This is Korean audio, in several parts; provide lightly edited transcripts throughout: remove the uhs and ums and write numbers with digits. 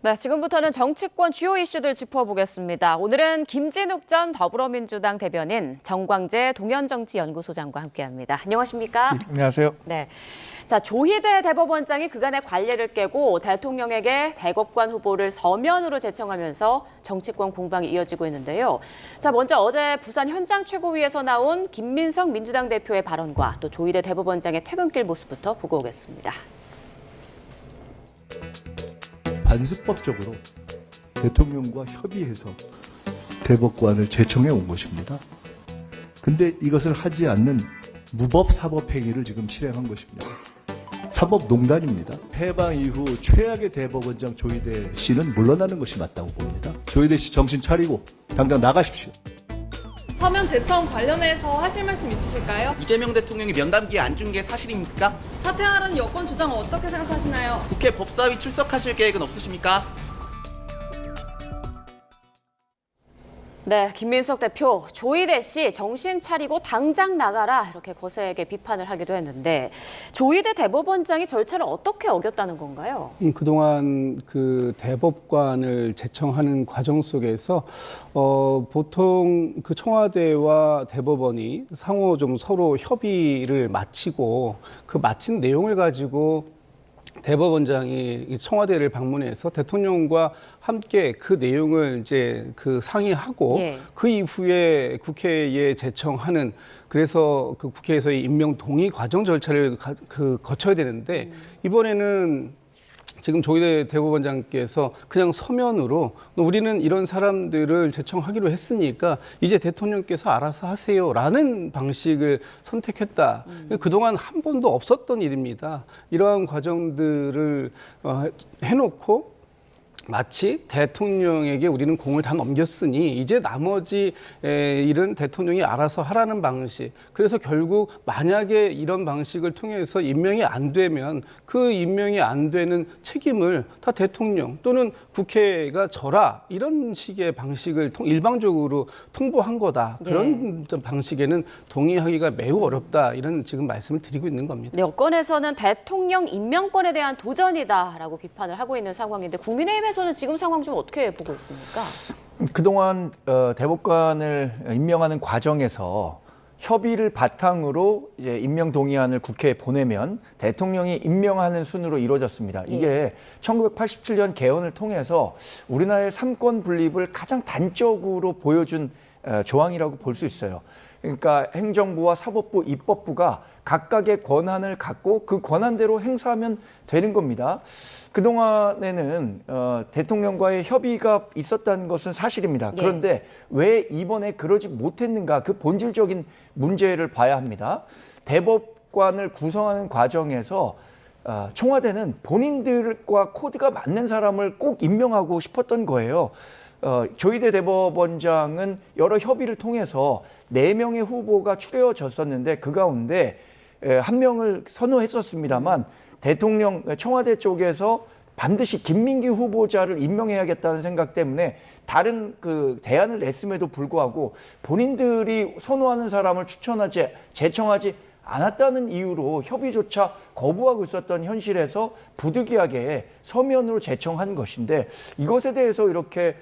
네, 지금부터는 정치권 주요 이슈들 짚어보겠습니다. 오늘은 김진욱 전 더불어민주당 대변인, 정광재 동현정치연구소장과 함께합니다. 안녕하십니까? 안녕하세요. 네. 자, 조희대 대법원장이 그간의 관례를 깨고 대통령에게 대법관 후보를 서면으로 제청하면서 정치권 공방이 이어지고 있는데요. 자, 먼저 어제 부산 현장 최고위에서 나온 김민석 민주당 대표의 발언과 또 조희대 대법원장의 퇴근길 모습부터 보고 오겠습니다. 반습법적으로 대통령과 협의해서 대법관을 제청해 온 것입니다. 근데 이것을 하지 않는 무법 사법 행위를 지금 실행한 것입니다. 사법농단입니다. 해방 이후 최악의 대법원장 조희대 씨는 물러나는 것이 맞다고 봅니다. 조희대 씨 정신 차리고 당장 나가십시오. 서면 제청 관련해서 하실 말씀 있으실까요? 이재명 대통령이 면담기에 안 준 게 사실입니까? 사퇴하라는 여권 주장은 어떻게 생각하시나요? 국회 법사위 출석하실 계획은 없으십니까? 네, 김민석 대표, 조희대 씨 정신 차리고 당장 나가라 이렇게 거세게 비판을 하기도 했는데 조희대 대법원장이 절차를 어떻게 어겼다는 건가요? 그동안 그 대법관을 제청하는 과정 속에서 보통 그 청와대와 대법원이 상호 좀 서로 협의를 마치고 그 마친 내용을 가지고 대법원장이 청와대를 방문해서 대통령과 함께 그 내용을 이제 그 상의하고 그 이후에 국회에 제청하는 그래서 그 국회에서의 임명 동의 과정 절차를 거쳐야 되는데 이번에는 지금 조희대 대법원장께서 그냥 서면으로 우리는 이런 사람들을 제청하기로 했으니까 이제 대통령께서 알아서 하세요라는 방식을 선택했다. 그동안 한 번도 없었던 일입니다. 이러한 과정들을 해놓고 마치 대통령에게 우리는 공을 다 넘겼으니 이제 나머지 일은 대통령이 알아서 하라는 방식. 그래서 결국 만약에 이런 방식을 통해서 임명이 안 되면 그 임명이 안 되는 책임을 다 대통령 또는 국회가 져라. 이런 식의 방식을 일방적으로 통보한 거다. 그런 방식에는 동의하기가 매우 어렵다. 이런 지금 말씀을 드리고 있는 겁니다. 여권에서는 대통령 임명권에 대한 도전이다라고 비판을 하고 있는 상황인데 국민의힘에서는 지금 상황 좀 어떻게 보고 있습니까? 그동안 대법관을 임명하는 과정에서 협의를 바탕으로 이제 임명 동의안을 국회에 보내면 대통령이 임명하는 순으로 이루어졌습니다. 이게 1987년 개헌을 통해서 우리나라의 삼권 분립을 가장 단적으로 보여준 조항이라고 볼 수 있어요. 그러니까 행정부와 사법부, 입법부가 각각의 권한을 갖고 그 권한대로 행사하면 되는 겁니다. 그동안에는 대통령과의 협의가 있었다는 것은 사실입니다. 그런데 왜 이번에 그러지 못했는가 그 본질적인 문제를 봐야 합니다. 대법관을 구성하는 과정에서 청와대는 본인들과 코드가 맞는 사람을 꼭 임명하고 싶었던 거예요. 조희대 대법원장은 여러 협의를 통해서 4명의 후보가 추려졌었는데 그 가운데 한 명을 선호했었습니다만 대통령 청와대 쪽에서 반드시 김민기 후보자를 임명해야겠다는 생각 때문에 다른 그 대안을 냈음에도 불구하고 본인들이 선호하는 사람을 제청하지 않았다는 이유로 협의조차 거부하고 있었던 현실에서 부득이하게 서면으로 제청한 것인데 이것에 대해서 이렇게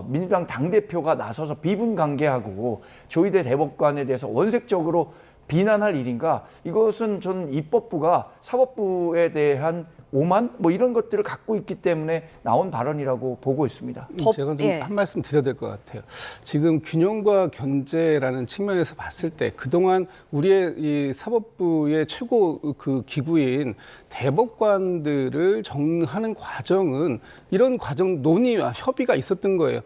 민주당 당대표가 나서서 비분관계하고 조희대 대법관에 대해서 원색적으로 비난할 일인가? 이것은 저는 입법부가 사법부에 대한 오만 이런 것들을 갖고 있기 때문에 나온 발언이라고 보고 있습니다. 제가 좀 한 말씀 드려야 될 것 같아요. 지금 균형과 견제라는 측면에서 봤을 때 그동안 우리의 이 사법부의 최고 그 기구인 대법관들을 정하는 과정은 이런 과정 논의와 협의가 있었던 거예요.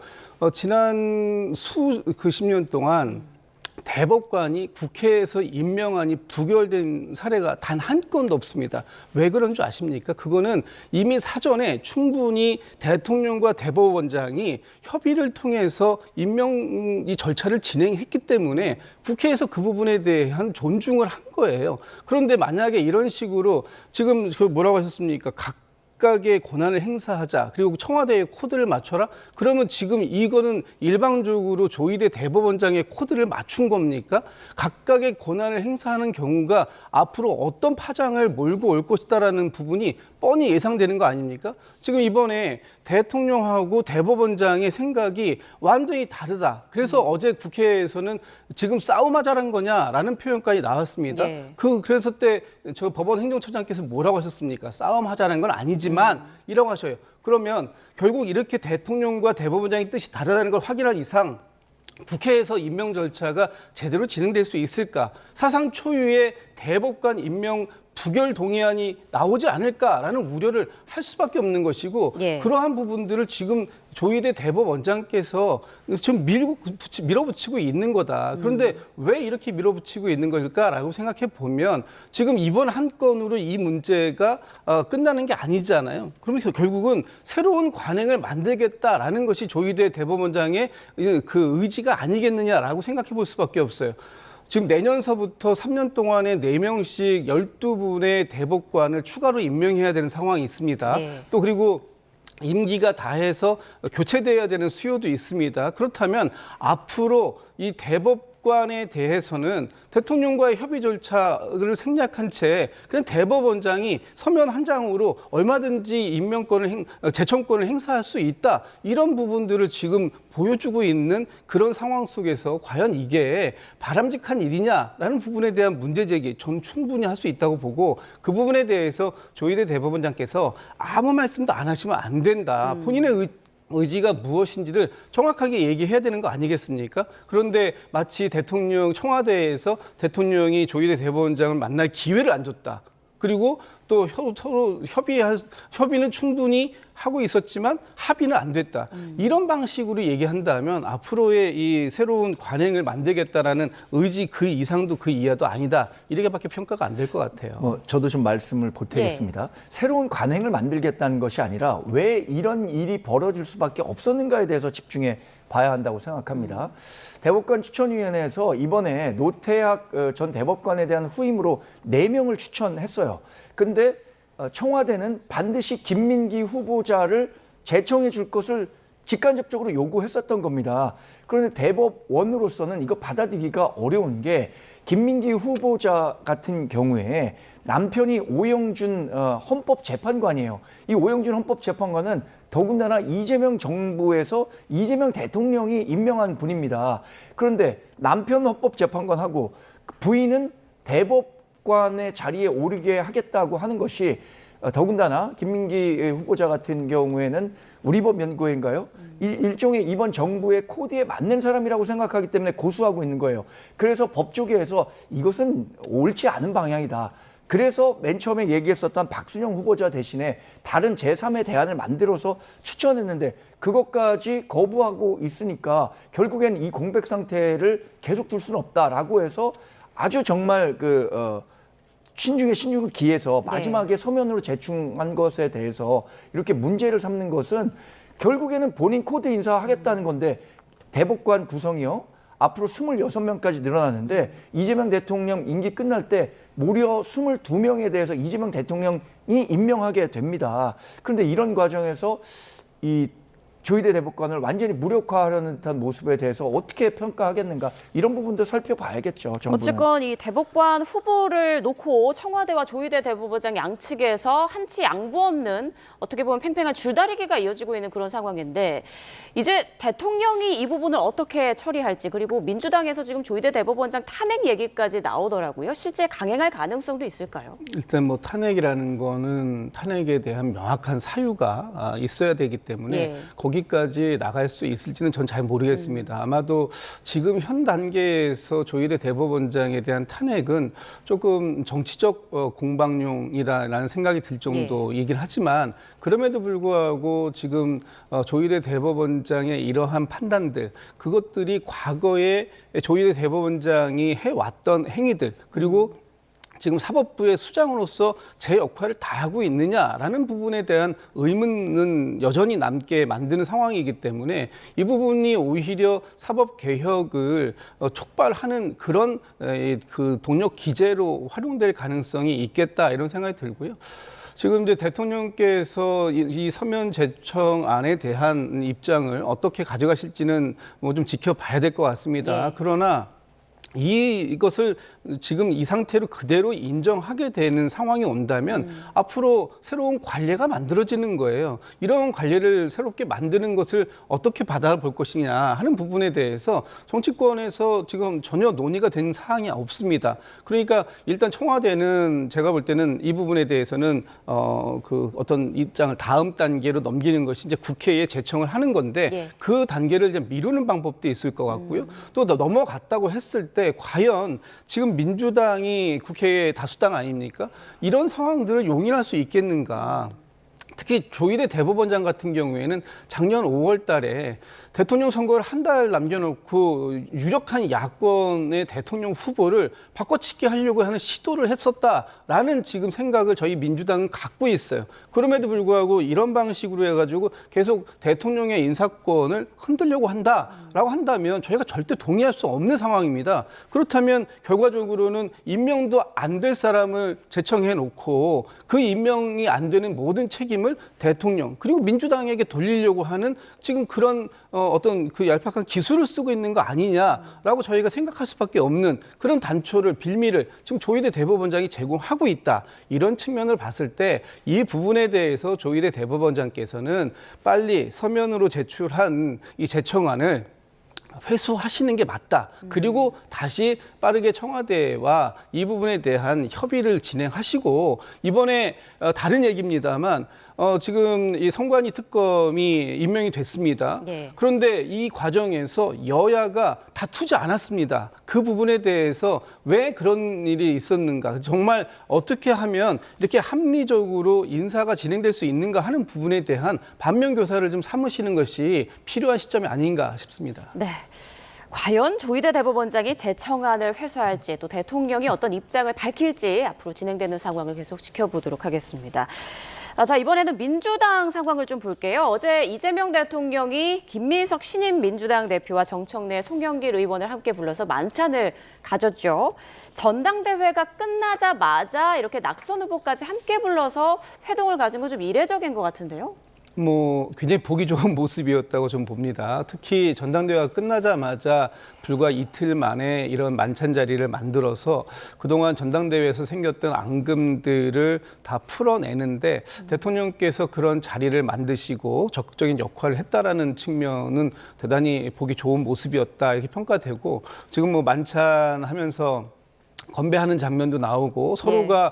지난 수십 년 동안 대법관이 국회에서 임명안이 부결된 사례가 단 한 건도 없습니다. 왜 그런 줄 아십니까? 그거는 이미 사전에 충분히 대통령과 대법원장이 협의를 통해서 임명 이 절차를 진행했기 때문에 국회에서 그 부분에 대한 존중을 한 거예요. 그런데 만약에 이런 식으로 지금 뭐라고 하셨습니까? 각각의 권한을 행사하자. 그리고 청와대의 코드를 맞춰라. 그러면 지금 이거는 일방적으로 조희대 대법원장의 코드를 맞춘 겁니까? 각각의 권한을 행사하는 경우가 앞으로 어떤 파장을 몰고 올 것이다라는 부분이 뻔히 예상되는 거 아닙니까? 지금 이번에 대통령하고 대법원장의 생각이 완전히 다르다. 그래서 어제 국회에서는 지금 싸움하자는 거냐라는 표현까지 나왔습니다. 예. 그래서 때 저 법원 행정처장께서 뭐라고 하셨습니까? 싸움하자는 건 아니지만 이라고 하셔요. 그러면 결국 이렇게 대통령과 대법원장의 뜻이 다르다는 걸 확인한 이상 국회에서 임명 절차가 제대로 진행될 수 있을까? 사상 초유의 대법관 임명 부결 동의안이 나오지 않을까라는 우려를 할 수밖에 없는 것이고 예. 그러한 부분들을 지금 조희대 대법원장께서 좀 밀어붙이고 있는 거다. 그런데 왜 이렇게 밀어붙이고 있는 걸까라고 생각해 보면 지금 이번 한 건으로 이 문제가 끝나는 게 아니잖아요. 그러면 결국은 새로운 관행을 만들겠다라는 것이 조희대 대법원장의 그 의지가 아니겠느냐라고 생각해 볼 수밖에 없어요. 지금 내년서부터 3년 동안에 4명씩 12분의 대법관을 추가로 임명해야 되는 상황이 있습니다. 네. 또 그리고 임기가 다해서 교체돼야 되는 수요도 있습니다. 그렇다면 앞으로 이 대법관에 대해서는 대통령과의 협의 절차를 생략한 채 그냥 대법원장이 서면 한 장으로 얼마든지 임명권을 제청권을 행사할 수 있다. 이런 부분들을 지금 보여주고 있는 그런 상황 속에서 과연 이게 바람직한 일이냐라는 부분에 대한 문제 제기 전 충분히 할 수 있다고 보고 그 부분에 대해서 조희대 대법원장께서 아무 말씀도 안 하시면 안 된다. 본인의 의지가 무엇인지를 정확하게 얘기해야 되는 거 아니겠습니까? 그런데 마치 청와대에서 대통령이 조희대 대법원장을 만날 기회를 안 줬다. 그리고 또 서로 협의는 충분히 하고 있었지만 합의는 안 됐다. 이런 방식으로 얘기한다면 앞으로의 이 새로운 관행을 만들겠다라는 의지 그 이상도 그 이하도 아니다. 이렇게밖에 평가가 안 될 것 같아요. 저도 좀 말씀을 보태겠습니다. 새로운 관행을 만들겠다는 것이 아니라 왜 이런 일이 벌어질 수밖에 없었는가에 대해서 집중해 봐야 한다고 생각합니다. 대법관 추천위원회에서 이번에 노태학 전 대법관에 대한 후임으로 4명을 추천했어요. 근데 청와대는 반드시 김민기 후보자를 제청해 줄 것을 직간접적으로 요구했었던 겁니다. 그런데 대법원으로서는 이거 받아들이기가 어려운 게 김민기 후보자 같은 경우에 남편이 오영준 헌법재판관이에요. 이 오영준 헌법재판관은 더군다나 이재명 정부에서 이재명 대통령이 임명한 분입니다. 그런데 남편 헌법재판관하고 부인은 대법관의 자리에 오르게 하겠다고 하는 것이 더군다나 김민기 후보자 같은 경우에는 우리법 연구회인가요? 일종의 이번 정부의 코드에 맞는 사람이라고 생각하기 때문에 고수하고 있는 거예요. 그래서 법조계에서 이것은 옳지 않은 방향이다. 그래서 맨 처음에 얘기했었던 박순영 후보자 대신에 다른 제3의 대안을 만들어서 추천했는데 그것까지 거부하고 있으니까 결국엔 이 공백 상태를 계속 둘 수는 없다라고 해서 아주 정말 신중에 신중을 기해서 마지막에 서면으로 제출한 것에 대해서 이렇게 문제를 삼는 것은 결국에는 본인 코드 인사하겠다는 건데 대법관 구성이요. 앞으로 26명까지 늘어나는데 이재명 대통령 임기 끝날 때 무려 22명에 대해서 이재명 대통령이 임명하게 됩니다. 그런데 이런 과정에서 이 조희대 대법관을 완전히 무력화하려는 듯한 모습에 대해서 어떻게 평가하겠는가 이런 부분도 살펴봐야겠죠. 정부는. 어쨌건 이 대법관 후보를 놓고 청와대와 조희대 대법원장 양측에서 한치 양보 없는 어떻게 보면 팽팽한 줄다리기가 이어지고 있는 그런 상황인데 이제 대통령이 이 부분을 어떻게 처리할지 그리고 민주당에서 지금 조희대 대법원장 탄핵 얘기까지 나오더라고요. 실제 강행할 가능성도 있을까요? 일단 뭐 탄핵이라는 거는 탄핵에 대한 명확한 사유가 있어야 되기 때문에 예. 거기까지 나갈 수 있을지는 전 잘 모르겠습니다. 아마도 지금 현 단계에서 조희대 대법원장에 대한 탄핵은 조금 정치적 공방용이라는 생각이 들 정도이긴 하지만 그럼에도 불구하고 지금 조희대 대법원장의 이러한 판단들 그것들이 과거에 조희대 대법원장이 해왔던 행위들 그리고 지금 사법부의 수장으로서 제 역할을 다하고 있느냐라는 부분에 대한 의문은 여전히 남게 만드는 상황이기 때문에 이 부분이 오히려 사법개혁을 촉발하는 그런 그 동력 기제로 활용될 가능성이 있겠다 이런 생각이 들고요. 지금 이제 대통령께서 이 서면 제청안에 대한 입장을 어떻게 가져가실지는 뭐 좀 지켜봐야 될 것 같습니다. 네. 그러나 이것을 지금 이 상태로 그대로 인정하게 되는 상황이 온다면 앞으로 새로운 관례가 만들어지는 거예요. 이런 관례를 새롭게 만드는 것을 어떻게 받아볼 것이냐 하는 부분에 대해서 정치권에서 지금 전혀 논의가 된 사항이 없습니다. 그러니까 일단 청와대는 제가 볼 때는 이 부분에 대해서는 그 어떤 입장을 다음 단계로 넘기는 것이 이제 국회에 제청을 하는 건데 예. 그 단계를 이제 미루는 방법도 있을 것 같고요. 또 넘어갔다고 했을 때 과연 지금 민주당이 국회의 다수당 아닙니까? 이런 상황들을 용인할 수 있겠는가? 특히 조희대 대법원장 같은 경우에는 작년 5월 달에 대통령 선거를 한 달 남겨놓고 유력한 야권의 대통령 후보를 바꿔치기 하려고 하는 시도를 했었다라는 지금 생각을 저희 민주당은 갖고 있어요. 그럼에도 불구하고 이런 방식으로 해가지고 계속 대통령의 인사권을 흔들려고 한다라고 한다면 저희가 절대 동의할 수 없는 상황입니다. 그렇다면 결과적으로는 임명도 안 될 사람을 제청해 놓고 그 임명이 안 되는 모든 책임을 대통령 그리고 민주당에게 돌리려고 하는 지금 그런 어떤 그 얄팍한 기술을 쓰고 있는 거 아니냐라고 저희가 생각할 수밖에 없는 그런 단초를 빌미를 지금 조희대 대법원장이 제공하고 있다. 이런 측면을 봤을 때 이 부분에 대해서 조희대 대법원장께서는 빨리 서면으로 제출한 이 제청안을 회수하시는 게 맞다. 그리고 다시 빠르게 청와대와 이 부분에 대한 협의를 진행하시고 이번에 다른 얘기입니다만 지금 이 선관위 특검이 임명이 됐습니다. 네. 그런데 이 과정에서 여야가 다투지 않았습니다. 그 부분에 대해서 왜 그런 일이 있었는가? 정말 어떻게 하면 이렇게 합리적으로 인사가 진행될 수 있는가 하는 부분에 대한 반면 교사를 좀 삼으시는 것이 필요한 시점이 아닌가 싶습니다. 네. 과연 조희대 대법원장이 제청안을 회수할지 또 대통령이 어떤 입장을 밝힐지 앞으로 진행되는 상황을 계속 지켜보도록 하겠습니다. 자, 이번에는 민주당 상황을 좀 볼게요. 어제 이재명 대통령이 김민석 신임 민주당 대표와 정청래 송영길 의원을 함께 불러서 만찬을 가졌죠. 전당대회가 끝나자마자 이렇게 낙선 후보까지 함께 불러서 회동을 가진 건 좀 이례적인 것 같은데요. 굉장히 보기 좋은 모습이었다고 좀 봅니다. 특히 전당대회가 끝나자마자 불과 이틀 만에 이런 만찬 자리를 만들어서 그동안 전당대회에서 생겼던 앙금들을 다 풀어내는데 대통령께서 그런 자리를 만드시고 적극적인 역할을 했다라는 측면은 대단히 보기 좋은 모습이었다 이렇게 평가되고 지금 뭐 만찬하면서 건배하는 장면도 나오고 서로가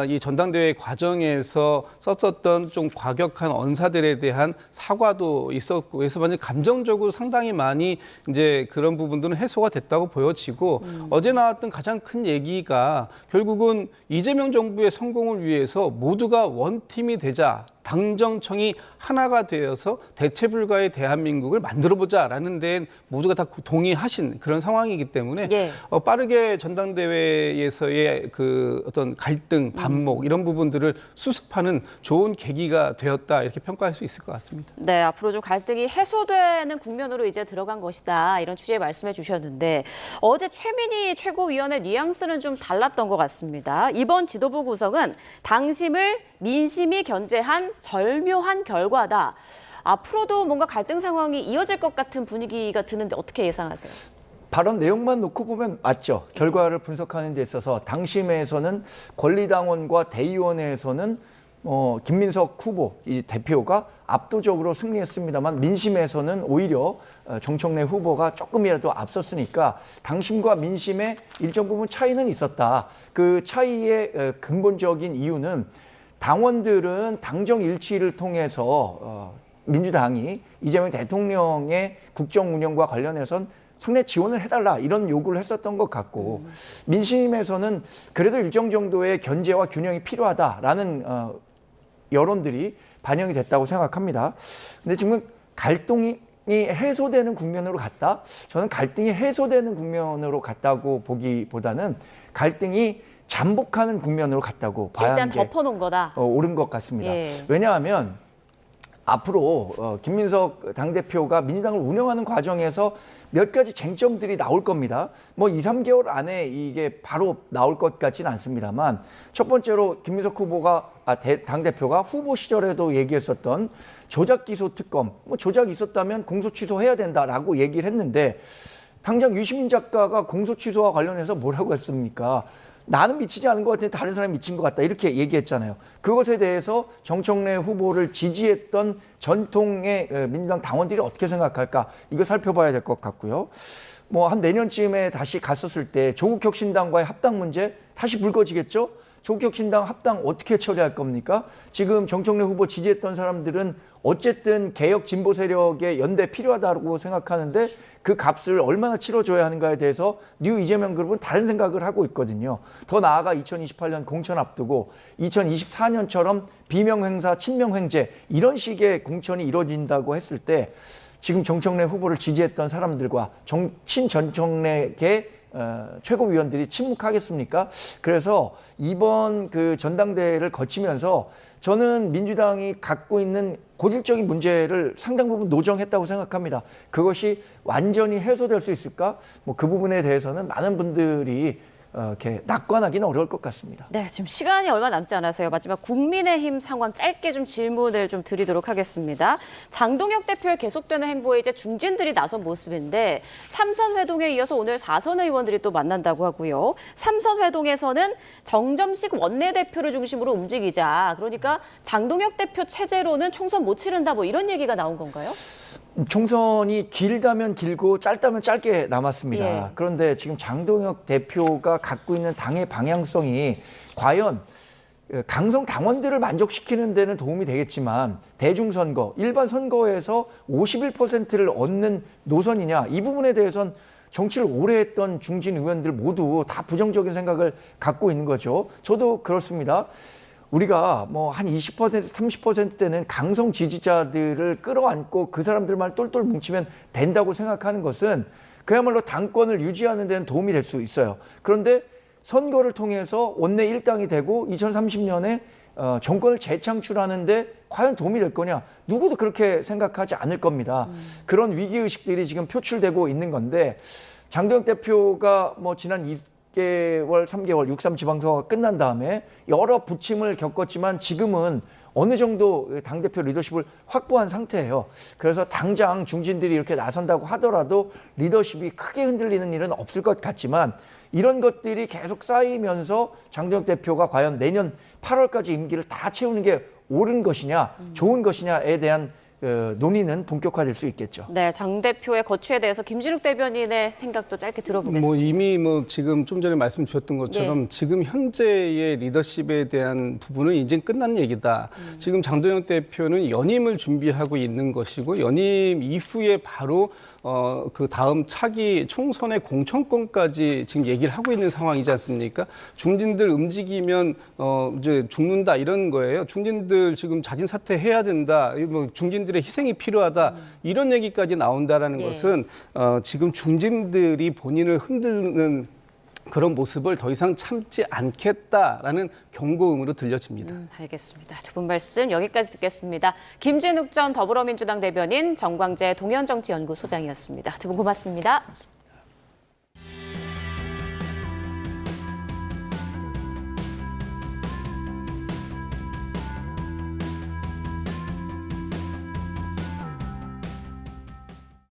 이 전당대회 과정에서 썼었던 좀 과격한 언사들에 대한 사과도 있었고 그래서 완전 감정적으로 상당히 많이 이제 그런 부분들은 해소가 됐다고 보여지고 어제 나왔던 가장 큰 얘기가 결국은 이재명 정부의 성공을 위해서 모두가 원팀이 되자. 당정청이 하나가 되어서 대체 불가의 대한민국을 만들어보자라는 데엔 모두가 다 동의하신 그런 상황이기 때문에 예. 빠르게 전당대회에서의 그 어떤 갈등, 반목 이런 부분들을 수습하는 좋은 계기가 되었다 이렇게 평가할 수 있을 것 같습니다. 네, 앞으로 좀 갈등이 해소되는 국면으로 이제 들어간 것이다. 이런 취지의 말씀해 주셨는데 어제 최민희 최고위원의 뉘앙스는 좀 달랐던 것 같습니다. 이번 지도부 구성은 당심을 민심이 견제한 절묘한 결과다. 앞으로도 뭔가 갈등 상황이 이어질 것 같은 분위기가 드는데 어떻게 예상하세요? 발언 내용만 놓고 보면 맞죠. 결과를 분석하는 데 있어서 당심에서는 권리당원과 대의원회에서는 김민석 후보 이 대표가 압도적으로 승리했습니다만 민심에서는 오히려 정청래 후보가 조금이라도 앞섰으니까 당심과 민심의 일정 부분 차이는 있었다. 그 차이의 근본적인 이유는 당원들은 당정 일치를 통해서 민주당이 이재명 대통령의 국정 운영과 관련해선 상당히 지원을 해달라 이런 요구를 했었던 것 같고 민심에서는 그래도 일정 정도의 견제와 균형이 필요하다라는 여론들이 반영이 됐다고 생각합니다. 근데 지금 갈등이 해소되는 국면으로 갔다? 저는 갈등이 해소되는 국면으로 갔다고 보기보다는 갈등이 잠복하는 국면으로 갔다고 봐야 하는 일단 게 덮어놓은 거다. 옳은 것 같습니다. 예. 왜냐하면 앞으로 김민석 당대표가 민주당을 운영하는 과정에서 몇 가지 쟁점들이 나올 겁니다. 뭐 2, 3개월 안에 이게 바로 나올 것 같지는 않습니다만 첫 번째로 김민석 후보가 당대표가 후보 시절에도 얘기했었던 조작 기소 특검, 뭐 조작 있었다면 공소 취소해야 된다라고 얘기를 했는데 당장 유시민 작가가 공소 취소와 관련해서 뭐라고 했습니까? 나는 미치지 않은 것 같은데 다른 사람이 미친 것 같다 이렇게 얘기했잖아요. 그것에 대해서 정청래 후보를 지지했던 전통의 민주당 당원들이 어떻게 생각할까 이거 살펴봐야 될 것 같고요. 뭐 한 내년쯤에 다시 갔었을 때 조국혁신당과의 합당 문제 다시 불거지겠죠? 조국혁신당 합당 어떻게 처리할 겁니까? 지금 정청래 후보 지지했던 사람들은 어쨌든 개혁 진보 세력의 연대 필요하다고 생각하는데 그 값을 얼마나 치러줘야 하는가에 대해서 뉴 이재명 그룹은 다른 생각을 하고 있거든요. 더 나아가 2028년 공천 앞두고 2024년처럼 비명행사, 친명횡재 이런 식의 공천이 이루어진다고 했을 때 지금 정청래 후보를 지지했던 사람들과 친정청래계 최고위원들이 침묵하겠습니까? 그래서 이번 그 전당대회를 거치면서 저는 민주당이 갖고 있는 고질적인 문제를 상당 부분 노정했다고 생각합니다. 그것이 완전히 해소될 수 있을까? 뭐 그 부분에 대해서는 많은 분들이 이렇게 낙관하기는 어려울 것 같습니다. 네, 지금 시간이 얼마 남지 않아서요. 마지막 국민의힘 상황 짧게 좀 질문을 좀 드리도록 하겠습니다. 장동혁 대표의 계속되는 행보에 이제 중진들이 나선 모습인데 3선 회동에 이어서 오늘 4선 의원들이 또 만난다고 하고요. 3선 회동에서는 정점식 원내대표를 중심으로 움직이자. 그러니까 장동혁 대표 체제로는 총선 못 치른다 뭐 이런 얘기가 나온 건가요? 총선이 길다면 길고 짧다면 짧게 남았습니다. 예. 그런데 지금 장동혁 대표가 갖고 있는 당의 방향성이 과연 강성 당원들을 만족시키는 데는 도움이 되겠지만 대중선거, 일반 선거에서 51%를 얻는 노선이냐 이 부분에 대해서는 정치를 오래 했던 중진 의원들 모두 다 부정적인 생각을 갖고 있는 거죠. 저도 그렇습니다. 우리가 뭐 한 20%, 30%대는 강성 지지자들을 끌어안고 그 사람들만 똘똘 뭉치면 된다고 생각하는 것은 그야말로 당권을 유지하는 데는 도움이 될 수 있어요. 그런데 선거를 통해서 원내 일당이 되고 2030년에 정권을 재창출하는데 과연 도움이 될 거냐? 누구도 그렇게 생각하지 않을 겁니다. 그런 위기의식들이 지금 표출되고 있는 건데 장동혁 대표가 뭐 지난 2개월, 3개월 6.3 지방선거가 끝난 다음에 여러 부침을 겪었지만 지금은 어느 정도 당대표 리더십을 확보한 상태예요. 그래서 당장 중진들이 이렇게 나선다고 하더라도 리더십이 크게 흔들리는 일은 없을 것 같지만 이런 것들이 계속 쌓이면서 장동혁 대표가 과연 내년 8월까지 임기를 다 채우는 게 옳은 것이냐, 좋은 것이냐에 대한 논의는 본격화될 수 있겠죠. 네, 장 대표의 거취에 대해서 김진욱 대변인의 생각도 짧게 들어보겠습니다. 뭐 이미 뭐 지금 좀 전에 말씀 주셨던 것처럼 예. 지금 현재의 리더십에 대한 부분은 이제 끝난 얘기다. 지금 장동혁 대표는 연임을 준비하고 있는 것이고 연임 이후에 바로 그 다음 차기 총선의 공천권까지 지금 얘기를 하고 있는 상황이지 않습니까? 중진들 움직이면 이제 죽는다 이런 거예요. 중진들 지금 자진 사퇴해야 된다. 뭐 중진들의 희생이 필요하다. 이런 얘기까지 나온다라는 예. 것은 지금 중진들이 본인을 흔드는 그런 모습을 더 이상 참지 않겠다라는 경고음으로 들려집니다. 알겠습니다. 두 분 말씀 여기까지 듣겠습니다. 김진욱 전 더불어민주당 대변인, 정광재 동현정치연구소장이었습니다. 두 분 고맙습니다.